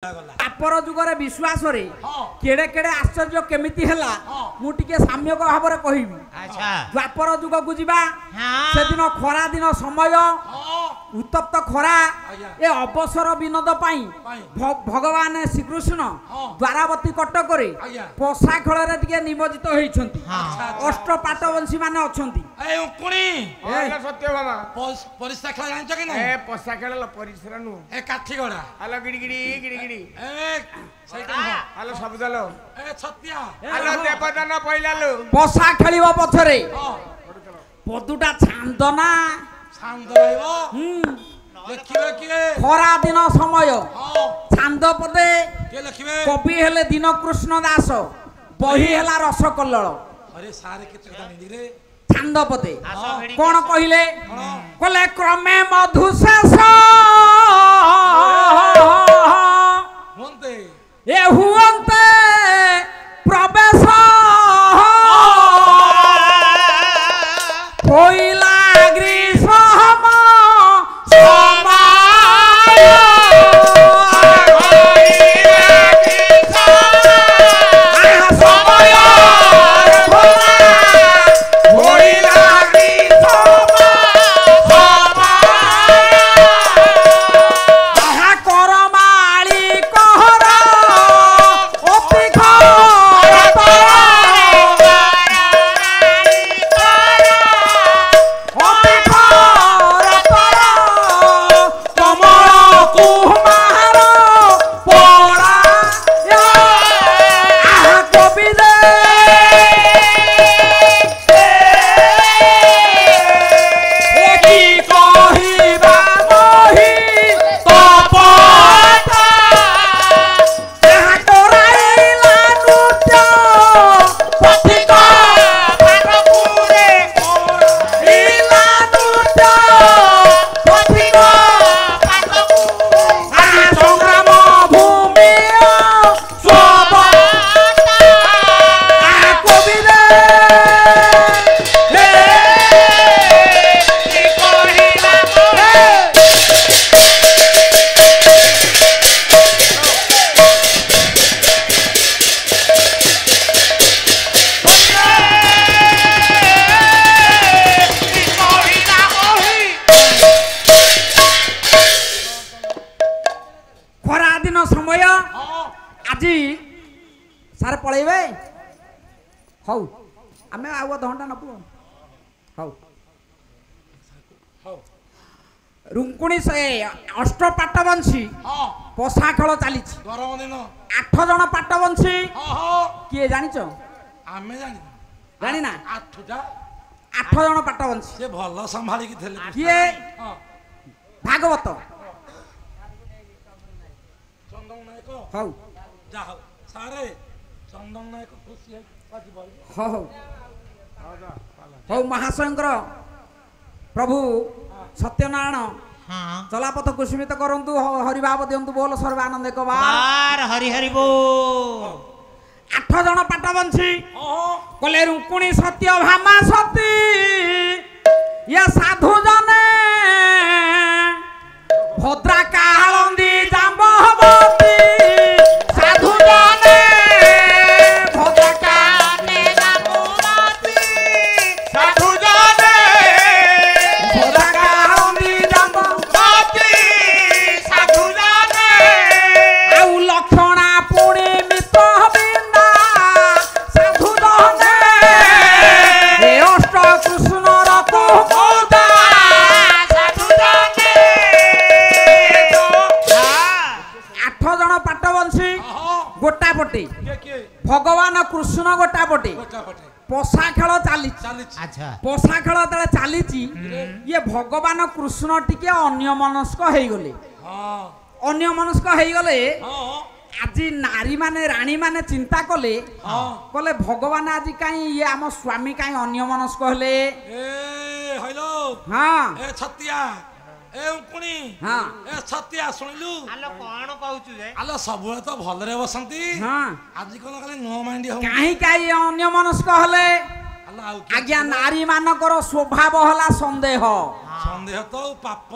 तापर जुगर विश्वास रे केड़े केड़े आश्चर्य केमिति हला मु टिके साम्यक भाव रे कहिबी। अच्छा द्वापर जुग को जिबा से दिन खरा दिन समय उत्तप्त खरा ए अवसर विनोद पाई भगवान श्रीकृष्ण द्वारावती कटक रे पोसा खेल रे टिके निमज्जित होइछंती। अष्ट पाटवंशी माने अछंती। ए उकुणी ए सत्य बाबा परिस्था खेल जानछ कि नहीं? ए पोसा खेल परिस्था नु ए काठी गडा हेलो गिडी गिडी गिडी गिडी ए सैटा हेलो शब्द लो ए छतिया हेलो देवदान पहिला लो पोसा खेलिबो पछरे पदुटा छांदना छांद रहइबो देखिबे किए खरा दिन समय छांद पदे के लिखिबे कवि हेले दिन कृष्ण दास बही हेला रस कल्लळ। अरे सारे केते जानि रे छांद पदे कोन कहिले कले क्रमे मधुशेष होंते ए हुअन्ते प्रवेश कोइला ग्रीष्म समय रुंकुणी से अष्ट पाटवंशी पोसा खेल चली 8 जन पाटवंशी किए जानिच आमे जानि जानि ना 8 जन पाटवंशी से भल संभाली कि थेले किए भागवत चंदन नायक हौ जा हौ सारे चंदन नायक खुशी है पाजी बोल हौ हौ महाशंकर प्रभु सत्यनारायण चलापथ कुसुमित करंतु हरिभाव दियंतु बोल सर्वानंद एक बार हरि हरि बोल। 8 जन पाटवंशी कले रुक्मिणी सत्य भामा सती ये साधु जने भद्रा काळंदी जांबवती साधु जने भद्रा काळे जांबवती साधु जने भद्रा काळंदी जांबवती साधु जने आउ लक्षणा पुणी मित बिंदा साधु जने हे अष्ट कृष्ण रको मोदा साधु जने 8 जन पाटवंशी गोटा पटे भगवान कृष्ण गोटा पटे पोसा खेल चली। अच्छा पोसा खेल तले चली ये भगवान कृष्ण टिके अन्यमनस्क हो गले अन्यमनस्क हो गले आज नारी माने रानी माने चिंता कले कले भगवान आज कहीं ये आम स्वामी कहीं अन्यमनस्क हेले ए हेलो हाँ ए छतिया ए उकुणी हाँ ए छतिया सुनिलु आलो कोन कहउछु जे आलो सबुळे तो भलरे बसंती हाँ आज कोन खाली नो माइंडी हो कहीं कहीं अन्यमनस्क हेले आलो आउ आज्ञा नारी मानकर स्वभाव हला संदेह संदेह तो पाप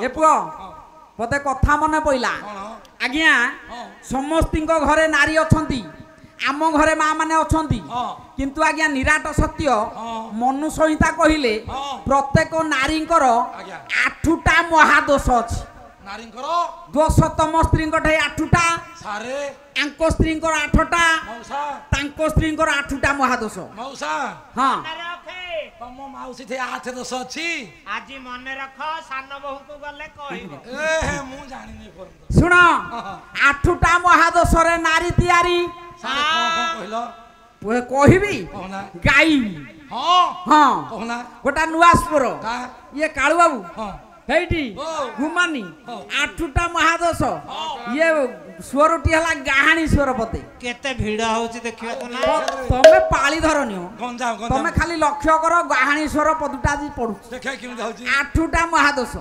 ए पुओ मते कथा मने पइला कोन आज्ञा हां ସମସ୍ତିଙ୍କ ଘରେ ନାରୀ ଅଛନ୍ତି ଆମ ଘରେ ମା ମାନେ ଅଛନ୍ତି କିନ୍ତୁ ଆଜ୍ଞା ନିରାଟ ସତ୍ୟ ମନୁ ସଂହିତା କହିଲେ ପ୍ରତ୍ୟେକ ନାରୀଙ୍କର 8ଟା ମହାଦୋଷ ଅଛି ନାରୀଙ୍କର ଦୋଷ ତମ ସ୍ତ୍ରୀଙ୍କ ଠେଇ 8ଟା ସାରେ ଆଙ୍କ ସ୍ତ୍ରୀଙ୍କର 8ଟା ମଉସା ତାଙ୍କ ସ୍ତ୍ରୀଙ୍କର 8ଟା ମହାଦୋଷ ମଉସା ହଁ ତମ ମାଉସୀ ଠେଇ 8 ଦୋଷ ଅଛି ଆଜି ମନେ ରଖ ସାନ ବୋହୂକୁ ଗଲେ କହିବ ମୁଁ ଜାଣିନି ପର୍ଯ୍ୟନ୍ତ ଶୁଣ 8ଟା ମହାଦୋଷରେ ନାରୀ ତିଆରି କହିଲ କହିବି କହୁନା ଗାଇବି ହଁ ହଁ କହୁନା ଗୋଟା ନୂଆ ସ୍ୱର ଇଏ କାଳୁ ବାବୁ ହଁ ହେଇଟି ଘୁମାନି 8ଟା ମହାଦୋଷ ଇଏ ସ୍ୱରଟି ହେଲା ଗାହାଣୀ ସ୍ୱର ପତେ କେତେ ଭିଡ଼ ହଉଛି ଦେଖିବାକୁ ନା ତମେ ପାଳି ଧରନିଅ ଗଞ୍ଜାମ ତମେ ଖାଲି ଲକ୍ଷ୍ୟ କର ଗାହାଣୀ ସ୍ୱର ପଦୁଟା ଆଜି ପଡୁଛି ଦେଖିଆ କେମିତି ହଉଛି 8ଟା ମହାଦୋଷ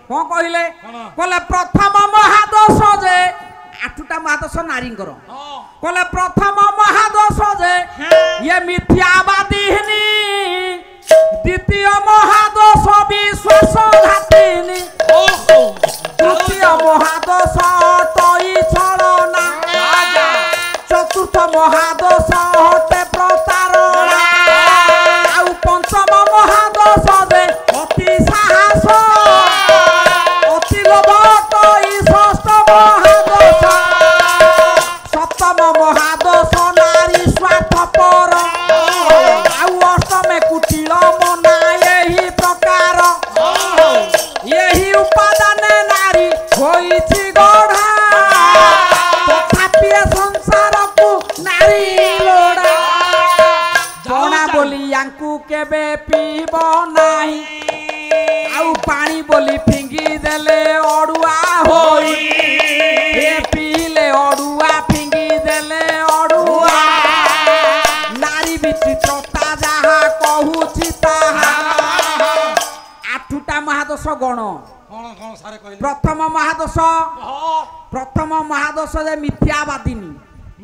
କଣ କହିଲେ କଣ? କହିଲେ ପ୍ରଥମ ମହାଦୋଷ ଯେ 8ଟା ମହାଦୋଷ ନାରୀଙ୍କର କହିଲେ ପ୍ରଥମ ମହାଦୋଷ ଯେ ଇଏ ମିଥ୍ୟାବାଦୀନି ଦ୍ୱିତୀୟ ମହାଦୋଷ ବିଶ୍ୱାସଘାତିନି ତୃତୀୟ ମହାଦୋଷ ଟଇ ଛଳନା ଚତୁର୍ଥ ମହାଦୋଷ ହଟେ ପ୍ରତାରଣା ଆଉ ପଞ୍ଚମ ମହାଦୋଷ ଯେ ଅତି ସାହସ ଅତି ଲୋଭ ଟଇ ଷଷ୍ଠ ମହାଦୋଷ ସପ୍ତମ ମହାଦୋଷ ନାରୀ ସ୍ୱାର୍ଥପର ଆଉ ଅଷ୍ଟମେ କୁଟିଳ ମନା ଏହି ପ୍ରକାର ଏହି ଉପାଦାନେ ନାରୀ ହୋଇଛି ଗଢ଼ା ତଥାପି ସଂସାରକୁ ନାରୀ ଲୋଡ଼ା ଜଣା ବୋଲି ୟାଙ୍କୁ କେବେ ପିଇବ ନାହିଁ ଆଉ ପାଣି ବୋଲି ଫିଙ୍ଗି ଦେଲେ ଅଡୁଆ ହୋଇ ପିଇଲେ ଅଡୁଆ ଫିଙ୍ଗି ଦେଲେ ଅଡୁଆ ନାରୀ ବିଚିତ୍ରତା ଯାହା କହୁଛି ତାହା 8ଟା ମହାଦୋଷ ଗଣ କଣ କଣ ସାରେ କହିଲେ ପ୍ରଥମ ମହାଦୋଷ ଯେ ମିଥ୍ୟାବାଦିନୀ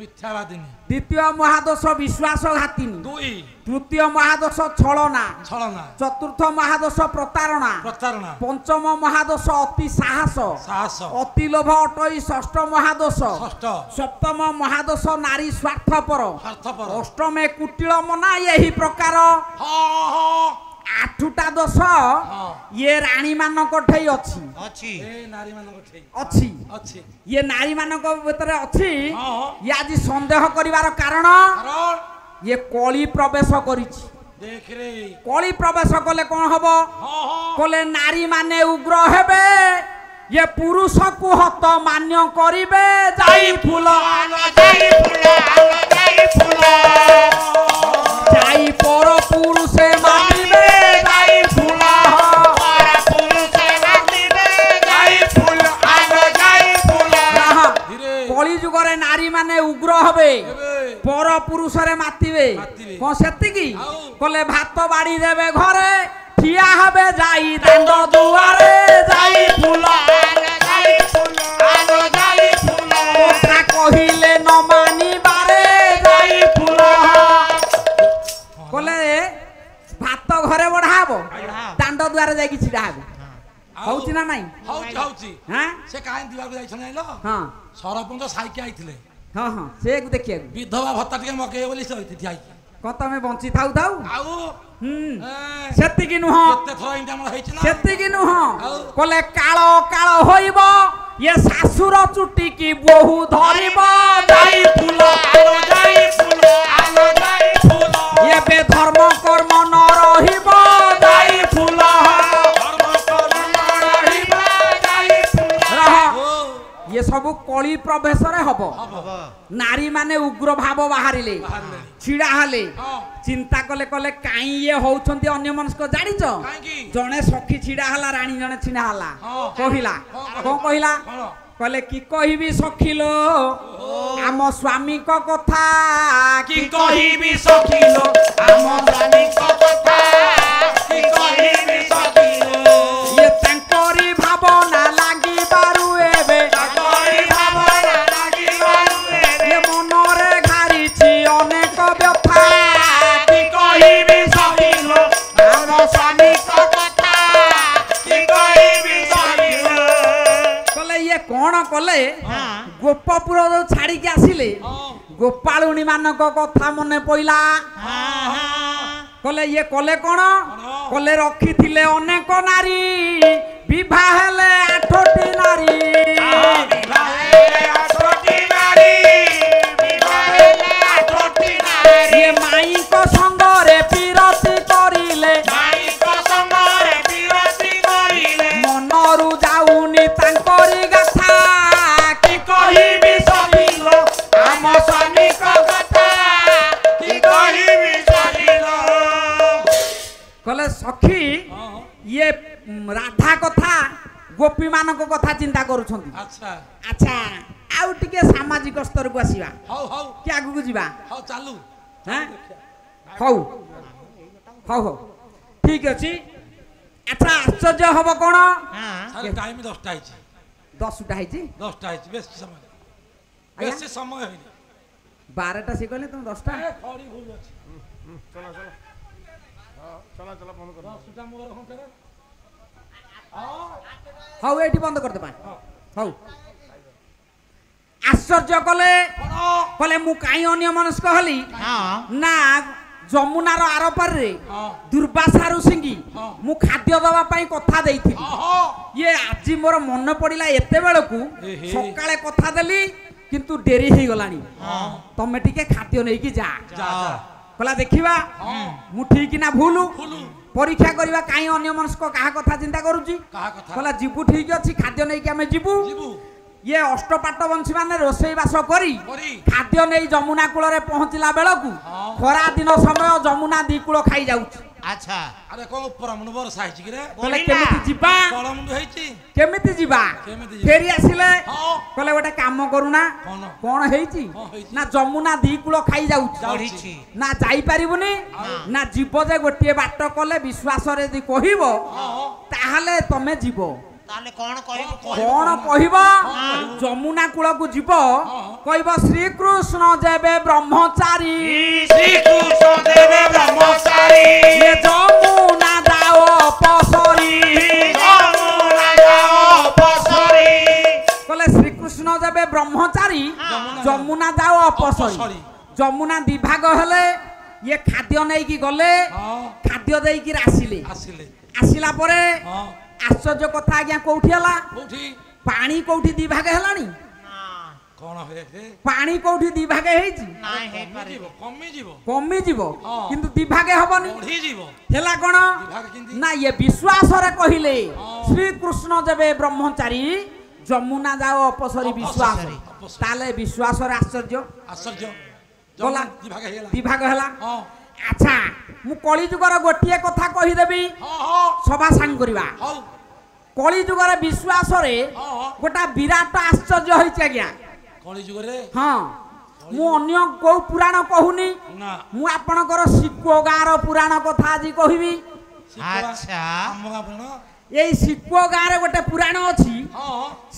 ମିଥ୍ୟାବାଦିନୀ ଦ୍ୱିତୀୟ ମହାଦୋଷ ବିଶ୍ୱାସଘାତିନୀ 2 ତୃତୀୟ ମହାଦୋଷ ଛଳନା ଛଳନା ଚତୁର୍ଥ ମହାଦୋଷ ପ୍ରତାରଣା ପ୍ରତାରଣା ପଞ୍ଚମ ମହାଦୋଷ ଅତି ସାହସ ସାହସ ଅତି ଲୋଭ ଅଟଇ ଷଷ୍ଠ ମହାଦୋଷ ଷଷ୍ଠ ସପ୍ତମ ମହାଦୋଷ ନାରୀ ସ୍ୱାର୍ଥପର ସ୍ୱାର୍ଥପର ଅଷ୍ଟମେ କୁଟିଳ ମନା ଏହି ପ୍ରକାର 8ଟା ଦୋଷ ଇଏ ରାଣୀ ମାନଙ୍କ ଠେଇ ଅଛି ଅଛି ଏ ନାରୀ ମାନଙ୍କ ଠେଇ ଅଛି ଅଛି ଇଏ ନାରୀ ମାନଙ୍କ ଭିତରେ ଅଛି ଇଏ ଆଜି ସନ୍ଦେହ କରିବାର କାରଣ ଇଏ କଳି ପ୍ରବେଶ କରିଛି देख रे कली प्रवेश कले कौन हम कले नारी माने उग्र हेबे ये पुरुष को हत मान्य करिवे जाई फूल जाई पर पुरुषे मानिबे जाई फूल कली जुगरे नारी माने उग्र हबे पर पुरुष रे मातिबे कौन सेतिकी कले भात बाड़ी देबे घरे ठिया हबे जाई दांड दुआरे जाई फूल কথা কহিলে ন মানিবারে যাই ফুল কলে ভাত ঘরে বঢ়াব দাণ্ড দুয়ারে যাই ছিড়া হব হউছি না নাই হউছি হউছি হ্যাঁ সে কাই দিবাকু যাইছ নাইলো হ্যাঁ सरपंच साइके आइथिले हाँ हाँ से देखिए विधवा भत्ता टिके मके बोली से होइथि आइ कत में बंची थाउ थाउ आउ सेतिकी नुह केते थरा इंटा मन होइछ ना सेतिकी नुह कले कालो कालो होइबो ये सासुर चुटी की बहु धरिबो जाई फूल ये बेधर्म कर्म न रहिबो जाई फूल ये सब कली प्रवेश हब नारी माने उग्र भाव बाहरिले छिड़ा हले चिंता कले कले काई ये होउछंती अन्य मनस्क जानिच जने सखी छिड़ा हला रानी जने छिड़ा हला कहिला कोन कहिला कले की कहिबी सखीलो आम स्वामी को कथा की कहिबी सखीलो आम स्वामी को कथा की कहिबी सखीलो ये तंकोरी भावना लागी बारू एबे तंकोरी भावना लागी बारू एबे ये मनरे घारिछि अनेक व्यथा की कहिबी सखीलो आम स्वामी को कथा की कहिबी सखीलो कले ये कोन कले गोप ଗୋପପୁର ଯୋଉ ଛାଡିକି ଆସିଲେ ହଁ ଗୋପାଳୁଣୀ ମାନଙ୍କ କଥା ମନେ ପଇଲା କଲେ ଇଏ କଲେ କଣ କଲେ ରଖିଥିଲେ ଅନେକ ନାରୀ ବିବାହ ହେଲେ 8ଟି ନାରୀ ଇଏ ମାଇଙ୍କ ସଙ୍ଗରେ ବିରତି କରିଲେ ମନରୁ ଯାଉନି ତାଙ୍କରି ଗାଥା କି କହିବି ସଲିଲ ଆମ ସ୍ୱାମୀଙ୍କ କଥା କି କହିବି ସଲିଲ କଲେ ସଖୀ ଇଏ ରାଧା କଥା ଗୋପୀ ମାନଙ୍କ କଥା ଚିନ୍ତା କରୁଛନ୍ତି ଆଚ୍ଛା ଆଚ୍ଛା ଆଉ ଟିକେ ସାମାଜିକ ସ୍ତରକୁ ଆସିବା ହଉ ହଉ କି ଆଗକୁ ଯିବା ହଉ ଚାଲୁ ହାଁ ହଉ ହଉ ହଉ ଠିକ ଅଛି ଆଚ୍ଛା ଆଶ୍ଚର୍ଯ୍ୟ ହବ କଣ ସାର୍ ଟାଇମ 10ଟା ହେଇଛି 10ଟା ହେଇଛି 10ଟା ହେଇଛି ବେଶୀ ସମୟ ଆଜ୍ଞା? ବେଶୀ ସମୟ ହେଇନି 12ଟା ସେ କହିଲେ ତମେ 10ଟା ଖଡ଼ି ଭୁଲ ଅଛି ଚଲ ଚଲ ଚଲ ଚଲ ବନ୍ଦ କର 10ଟା ମୋର ଘଣ୍ଟାରେ ହଉ ଏଇଠି ବନ୍ଦ କରିଦେବା ହଉ ଆଶ୍ଚର୍ଯ୍ୟ କଲେ କଲେ ମୁଁ କାହିଁ ଅନ୍ୟମନସ୍କ ହେଲି ନା ଯମୁନାର ଆରପାରିରେ ଦୁର୍ବାସା ଋଷିଙ୍କି ମୁଁ ଖାଦ୍ୟ ଦେବା ପାଇଁ କଥା ଦେଇଥିଲି ଇଏ ଆଜି ମୋର ମନେ ପଡ଼ିଲା ଏତେବେଳକୁ ସକାଳେ କଥା ଦେଲି କିନ୍ତୁ ଡେରି ହେଇଗଲାଣି ତମେ ଟିକେ ଖାଦ୍ୟ ନେଇକି ଯା କହିଲା ଦେଖିବା ମୁଁ ଠିକ ନା ଭୁଲ ପରୀକ୍ଷା କରିବା କାହିଁ ଅନ୍ୟମନସ୍କ କାହା କଥା ଚିନ୍ତା କରୁଛି କହିଲା ଯିବୁ ଠିକ ଅଛି ଖାଦ୍ୟ ନେଇକି ଆମେ ଯିବୁ ଇଏ ଅଷ୍ଟପାଟ ବଂଶୀ ମାନେ ରୋଷେଇ ବାସ କରି ଖାଦ୍ୟ ନେଇ ଯମୁନା କୂଳରେ ପହଞ୍ଚିଲା ବେଳକୁ ଖରା ଦିନ ସମୟ ଯମୁନା ଦି କୂଳ ଖାଇ ଯାଉଛି ଆଚ୍ଛା ଆରେ କଣ ଉପରମୁଣ୍ଡ ବର୍ଷା ହେଇଛି କି ରେ କହିଲେ କେମିତି ଯିବା ତଳମୁଣ୍ଡ ହେଇଛି କେମିତି ଯିବା କେମିତି ଯିବା? ଫେରି ଆସିଲେ ହଁ। କହିଲେ ଗୋଟେ କାମ କରୁନା କଣ? କଣ ହେଇଛି କଣ ହେଇଛି? ନା ଯମୁନା ଦି କୂଳ ଖାଇ ଯାଉଛି ବଢିଛି ନା ଯାଇପାରିବୁନି ନା ଯିବ ଯେ ଗୋଟିଏ ବାଟ କଲେ ବିଶ୍ୱାସରେ ଯଦି କହିବ ତାହେଲେ ତମେ ଯିବ ତାହେଲେ କଣ କହିବୁ କଣ କହିବ ଯମୁନା କୂଳକୁ ଯିବ କହିବ ଶ୍ରୀକୃଷ୍ଣ ଯେବେ ବ୍ରହ୍ମଚାରୀ ଶ୍ରୀକୃଷ୍ଣ ଦେବେ ବ୍ରହ୍ମଚାରୀ ଇଏ ଯମୁନା ଯାଅ ପସରି ଯମୁନା ଯାଅ ପସରି କହିଲେ ଶ୍ରୀକୃଷ୍ଣ ଯେବେ ବ୍ରହ୍ମଚାରୀ ଯମୁନା ଯାଅ ଅପସରି ଯମୁନା ଦିଭାଗ ହେଲେ ଇଏ ଖାଦ୍ୟ ନେଇକି ଗଲେ ଖାଦ୍ୟ ଦେଇକି ଆସିଲେ ଆସିଲା ପରେ ଆଶ୍ଚର୍ଯ୍ୟ କଥା ଆଜ୍ଞା କୋଉଠି ହେଲା ପାଣି କୋଉଠି ଦି ଭାଗ ହେଲାଣି କଣ ପାଣି କୋଉଠି ଦି ଭାଗ ହେଇଛି କମିଯିବ କିନ୍ତୁ ଦି ଭାଗ ହବନି ହେଲା କଣ ନା ଇଏ ବିଶ୍ୱାସରେ କହିଲେ ଶ୍ରୀକୃଷ୍ଣ ଯେବେ ବ୍ରହ୍ମଚାରୀ ଯମୁନା ଯାଅ ଅପସରି ବିଶ୍ୱାସ ତାହେଲେ ବିଶ୍ୱାସରେ ଆଶ୍ଚର୍ଯ୍ୟ ଗଲା ଦି ଭାଗ ହେଲା ଆଚ୍ଛା ମୁଁ କଳିଯୁଗର ଗୋଟିଏ କଥା କହିଦେବି ସଭା ସାଙ୍ଗ କରିବା କଳିଯୁଗର ବିଶ୍ୱାସରେ ଗୋଟା ବିରାଟ ଆଶ୍ଚର୍ଯ୍ୟ ହେଇଛି ଆଜ୍ଞା କଳିଯୁଗରେ ହଁ ମୁଁ ଅନ୍ୟ କୋଉ ପୁରାଣ କହୁନି ମୁଁ ଆପଣଙ୍କର ଶିକୁଅ ଗାଁର ପୁରାଣ କଥା ଆଜି କହିବି ଆଚ୍ଛା ଏଇ ଶିକୁଅ ଗାଁରେ ଗୋଟେ ପୁରାଣ ଅଛି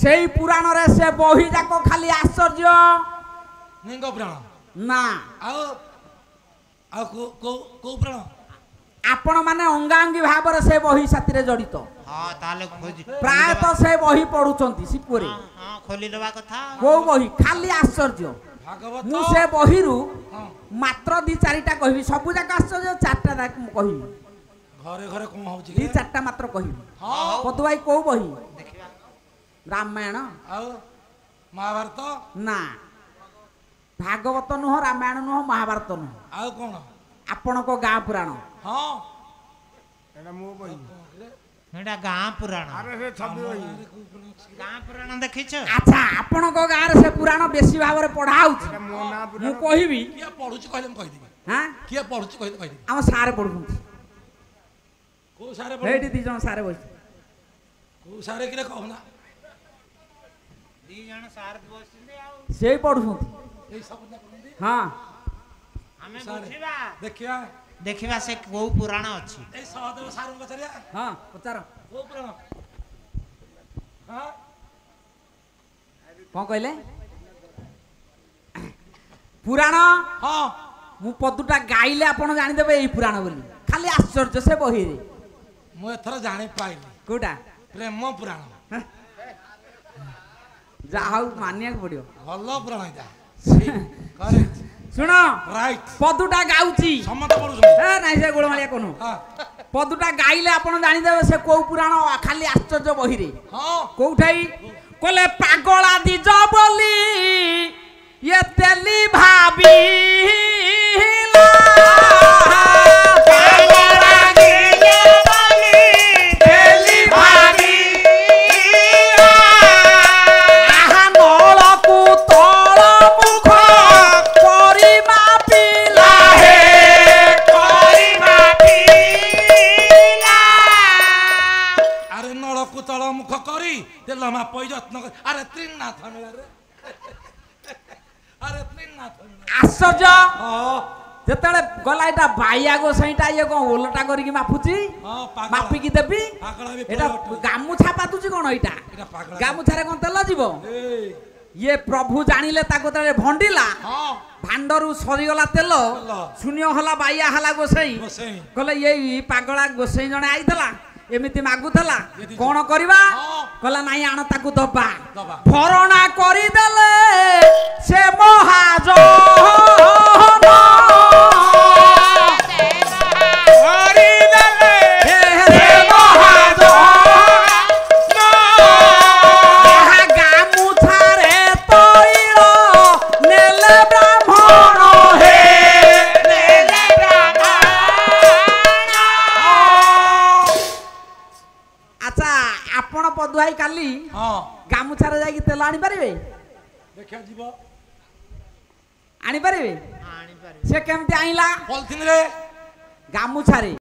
ସେଇ ପୁରାଣରେ ସେ ବହି ଯାକ ଖାଲି ଆଶ୍ଚର୍ଯ୍ୟ ନା ଆପଣ ମାନେ ଅଙ୍ଗାଅଙ୍ଗୀ ଭାବରେ ସେ ବହି ସାଥିରେ ଜଡ଼ିତ ପ୍ରାୟତଃ ସେ ବହି ପଢୁଛନ୍ତି ଶିକୁଅରେ ଖୋଲିଦେବା କଥା କୋଉ ବହି ଖାଲି ଆଶ୍ଚର୍ଯ୍ୟ ମୁଁ ସେ ବହିରୁ ମାତ୍ର 2-4ଟା କହିବି ସବୁ ଯାକ ଆଶ୍ଚର୍ଯ୍ୟ 4ଟା କହିବି ଘରେ ଘରେ କଣ ହଉଛି 2-4ଟା ମାତ୍ର କହିବି ପଦୁ ଭାଇ କୋଉ ବହି ରାମାୟଣ ଆଉ ମହାଭାରତ ନା ଭାଗବତ ନୁହଁ ରାମାୟଣ ନୁହଁ ମହାଭାରତ ନୁହଁ ଆଉ କଣ ଆପଣଙ୍କ ଗାଁ ପୁରାଣ ଏଟା ଗାଁ ପୁରାଣ ଗାଁ ପୁରାଣ ଦେଖିଛ ଆଚ୍ଛା ଆପଣଙ୍କ ଗାଁରେ ସେ ପୁରାଣ ବେଶୀ ଭାବରେ ପଢା ହଉଛି ମୁଁ କହିବି କିଏ ପଢୁଛି କହିଲେ ମୁଁ କହିଦେବି କିଏ ପଢୁଛି କହିଲେ କହିଦେବି ଆମ ସାର୍ ପଢୁଛନ୍ତି କୋଉ ସାରେ ଏଇଠି 2 ଜଣ ସାର୍ ବସିଛନ୍ତି କୋଉ ସାରେ କିରେ କହୁନା 2 ଜଣ ସାର୍ ବସିଛନ୍ତି ଆଉ ସେ ପଢୁଛନ୍ତି ହଁ ଆମେ ବୁଝିବା ଦେଖିବା ଦେଖିବା ସେ କୋଉ ପୁରାଣ ଅଛି ଏଇ ସହଦେବ ସାରଙ୍କୁ ପଚାରିବା ହଁ ପଚାର କୋଉ ପୁରାଣ କଣ କହିଲେ ପୁରାଣ ମୁଁ ପଦୁଟା ଗାଇଲେ ଆପଣ ଜାଣିଦେବେ ଏଇ ପୁରାଣ ବୋଲି ଖାଲି ଆଶ୍ଚର୍ଯ୍ୟ ସେ ବହିରେ ମୁଁ ଏଥର ଜାଣି ପାଇଲି କୋଉଟା ପ୍ରେମ ପୁରାଣ ଯାହା ହଉ ମାନିବାକୁ ପଡିବ। ଭଲ ପ୍ରଣୟତା କରେକ୍ଟ ଶୁଣ ରାଇଟ ପଦୁଟା ଗାଉଛି ସମସ୍ତେ ପଢୁଛନ୍ତି ଏ ନାଇଁ ସେ ଗୋଳମାଳିଆ କନୁ ପଦୁଟା ଗାଇଲେ ଆପଣ ଜାଣିଦେବେ ସେ କୋଉ ପୁରାଣ ଖାଲି ଆଶ୍ଚର୍ଯ୍ୟ ବହିରେ ହଁ କୋଉଠାଇ କହିଲେ ପାଗଳା ଦିଜ ବୋଲି ଇଏ ତେଲି ଭାବିଲା ପାଗଳା ଦିଜ ବୋଲି ତେଲି ଭାବିଲା ଆହା ନଳକୁ ତଳ ମୁଖ କରି ମାପିଲା ହେ କରି ମାପିଲା ଆରେ ନଳକୁ ତଳ ମୁଖ କରି ତେଲ ମାପଇ ଯତ୍ନ କରି ଆରେ ତ୍ରିନାଥ ମେଳାରେ ଆରେ ତ୍ରିନାଥ ଆଶ୍ଚର୍ଯ୍ୟ ହଁ ଯେତେବେଳେ ଗଲା ଏଇଟା ବାଇଆ ଗୋସାଇଁଟା ଇଏ କଣ ଓଲଟା କରିକି ମାପୁଛି ହଁ ପାଗଳା ମାପିକି ଦେବି ପାଗଳା ବି ଏଇଟା ଗାମୁଛା ପାତୁଛି କଣ ଏଇଟା ଏଇଟା ପାଗଳା ଗାମୁଛାରେ କଣ ତେଲ ଯିବ ଏଇ ଇଏ ପ୍ରଭୁ ଜାଣିଲେ ତାକୁ ଯେତେବେଳେ ଭଣ୍ଡିଲା ହଁ ଭାଣ୍ଡରୁ ସରିଗଲା ତେଲ ତେଲ। ଶୂନ୍ୟ ହେଲା ବାଇଆ ହେଲା ଗୋସାଇଁ ଗୋସାଇଁ କହିଲେ ଏଇ ପାଗଳା ଗୋସାଇଁ ଜଣେ ଆଇଥିଲା ଏମିତି ମାଗୁଥିଲା କଣ କରିବା ହଁ। କହିଲା ନାଇଁ ଆଣ ତାକୁ ଦବା ଦବା। ଭରଣା କରିଦେଲେ ସେ ମହାଜ ପଦୁଆଇ କାଲି ହଁ ଗାମୁଛାରେ ଯାଇକି ତେଲ ଆଣିପାରିବେ ଦେଖିଆ ଯିବ ଆଣିପାରିବେ ସେ କେମିତି ଆଣିଲା ପଲିଥିନରେ ଗାମୁଛାରେ